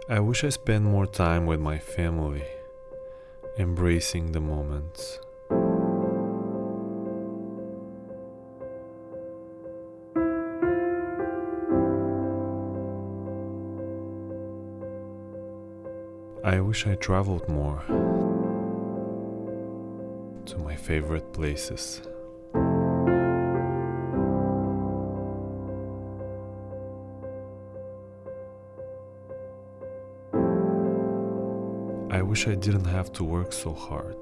I wish I spent more time with my family, embracing the moments. I wish I traveled more to my favorite places. I wish I didn't have to work so hard.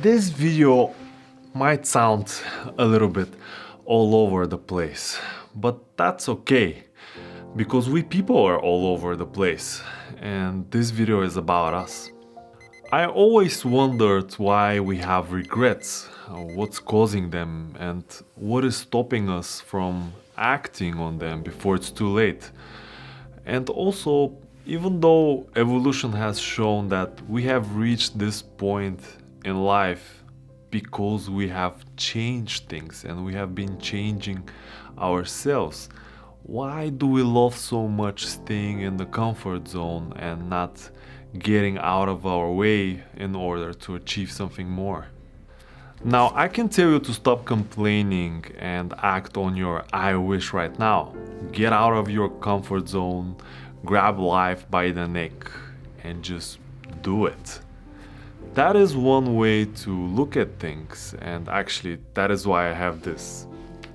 This video might sound a little bit all over the place, but that's okay, because we people are all over the place, and this video is about us. I always wondered why we have regrets, what's causing them, and what is stopping us from acting on them before it's too late. And also, even though evolution has shown that we have reached this point in life because we have changed things and we have been changing ourselves, why do we love so much staying in the comfort zone and not getting out of our way in order to achieve something more? Now, I can tell you to stop complaining and act on your I wish right now. Get out of your comfort zone, grab life by the neck, and just do it. That is one way to look at things, and actually, that is why I have this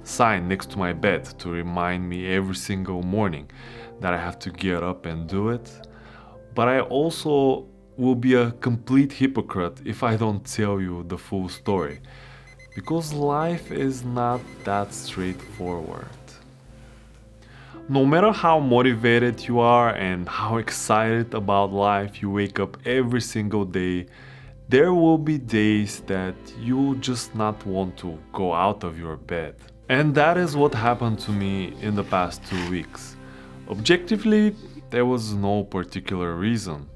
sign next to my bed to remind me every single morning that I have to get up and do it. But I also will be a complete hypocrite if I don't tell you the full story, because life is not that straightforward. No matter how motivated you are and how excited about life you wake up every single day, there will be days that you will just not want to go out of your bed. And that is what happened to me in the past 2 weeks. Objectively, there was no particular reason.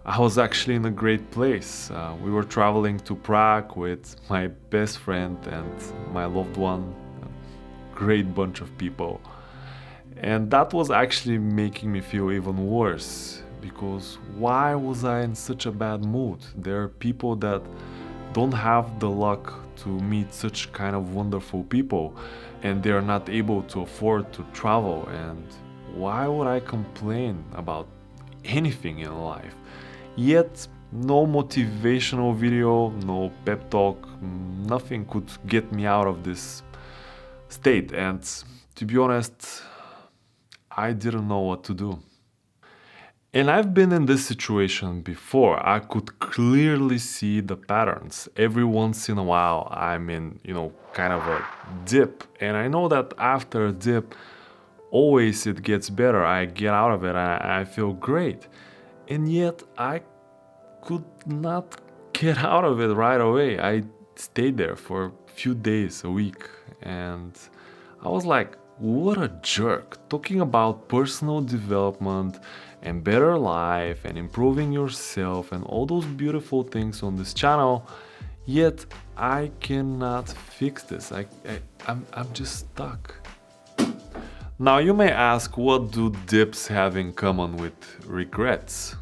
I was actually in a great place. We were traveling to Prague with my best friend and my loved one, a great bunch of people. And that was actually making me feel even worse, because why was I in such a bad mood? There are people that don't have the luck to meet such kind of wonderful people, and they are not able to afford to travel. And why would I complain about anything in life? Yet, no motivational video, no pep talk, nothing could get me out of this state. And to be honest, I didn't know what to do. And I've been in this situation before. I could clearly see the patterns. Every once in a while, I'm in, kind of a dip. And I know that after a dip, always it gets better. I get out of it and I feel great. And yet I could not get out of it right away. I stayed there for a few days, a week, and I was like, what a jerk, talking about personal development and better life and improving yourself and all those beautiful things on this channel, yet I cannot fix this. I'm just stuck. Now you may ask, what do dips have in common with regrets?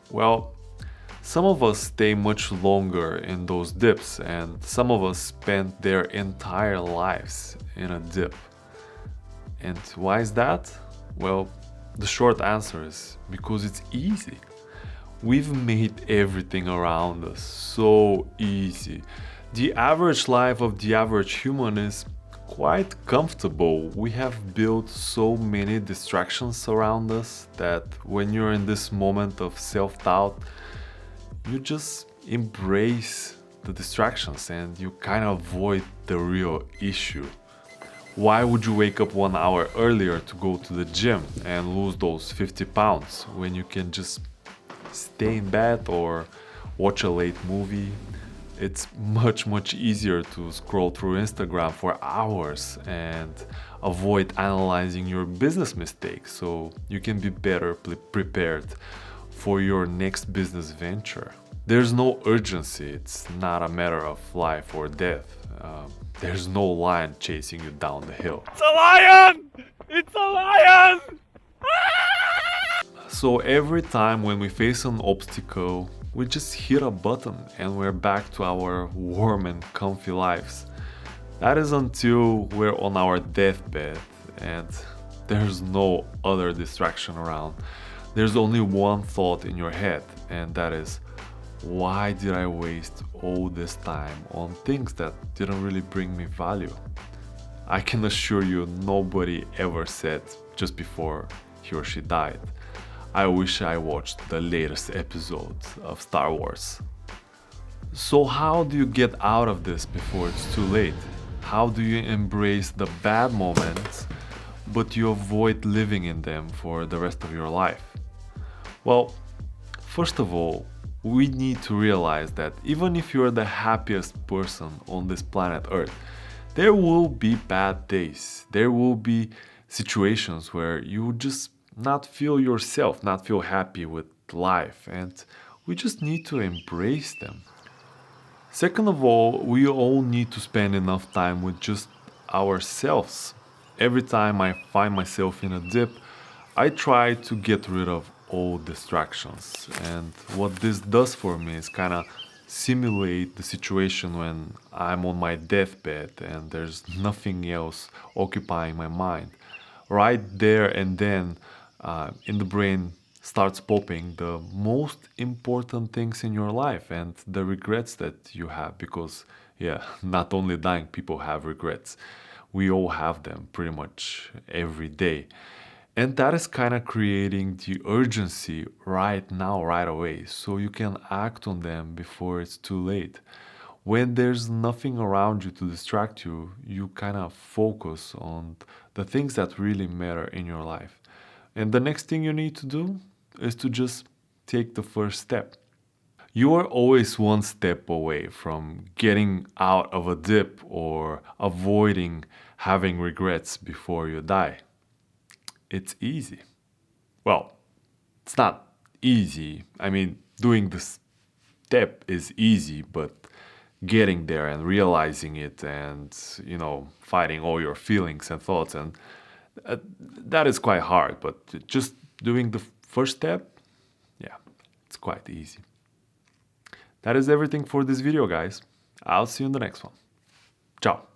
Well, some of us stay much longer in those dips, and some of us spend their entire lives in a dip. And why is that? Well, the short answer is because it's easy. We've made everything around us so easy. The average life of the average human is quite comfortable. We have built so many distractions around us that when you're in this moment of self-doubt, you just embrace the distractions and you kind of avoid the real issue. Why would you wake up 1 hour earlier to go to the gym and lose those 50 pounds when you can just stay in bed or watch a late movie? It's much easier to scroll through Instagram for hours and avoid analyzing your business mistakes so you can be better prepared for your next business venture. There's no urgency. It's not a matter of life or death. there's no lion chasing you down the hill. It's a lion! It's a lion! So every time when we face an obstacle, we just hit a button and we're back to our warm and comfy lives. That is until we're on our deathbed and there's no other distraction around. There's only one thought in your head, and that is, why did I waste all this time on things that didn't really bring me value? I can assure you nobody ever said just before he or she died, I wish I watched the latest episode of Star Wars. So how do you get out of this before it's too late? How do you embrace the bad moments, but you avoid living in them for the rest of your life? Well, first of all, we need to realize that even if you're the happiest person on this planet Earth, there will be bad days. There will be situations where you just not feel yourself, not feel happy with life, and we just need to embrace them. Second of all, we all need to spend enough time with just ourselves. Every time I find myself in a dip, I try to get rid of all distractions. And what this does for me is kind of simulate the situation when I'm on my deathbed and there's nothing else occupying my mind. Right there and then, in the brain starts popping the most important things in your life and the regrets that you have, because yeah, not only dying people have regrets. We all have them pretty much every day. And that is kind of creating the urgency right now, right away, so you can act on them before it's too late. When there's nothing around you to distract you, you kind of focus on the things that really matter in your life. And the next thing you need to do is to just take the first step. You are always one step away from getting out of a dip or avoiding having regrets before you die. It's easy. Well, it's not easy. I mean, doing this step is easy, but getting there and realizing it and, fighting all your feelings and thoughts, and that is quite hard. But just doing the first step, yeah, it's quite easy. That is everything for this video, guys. I'll see you in the next one. Ciao.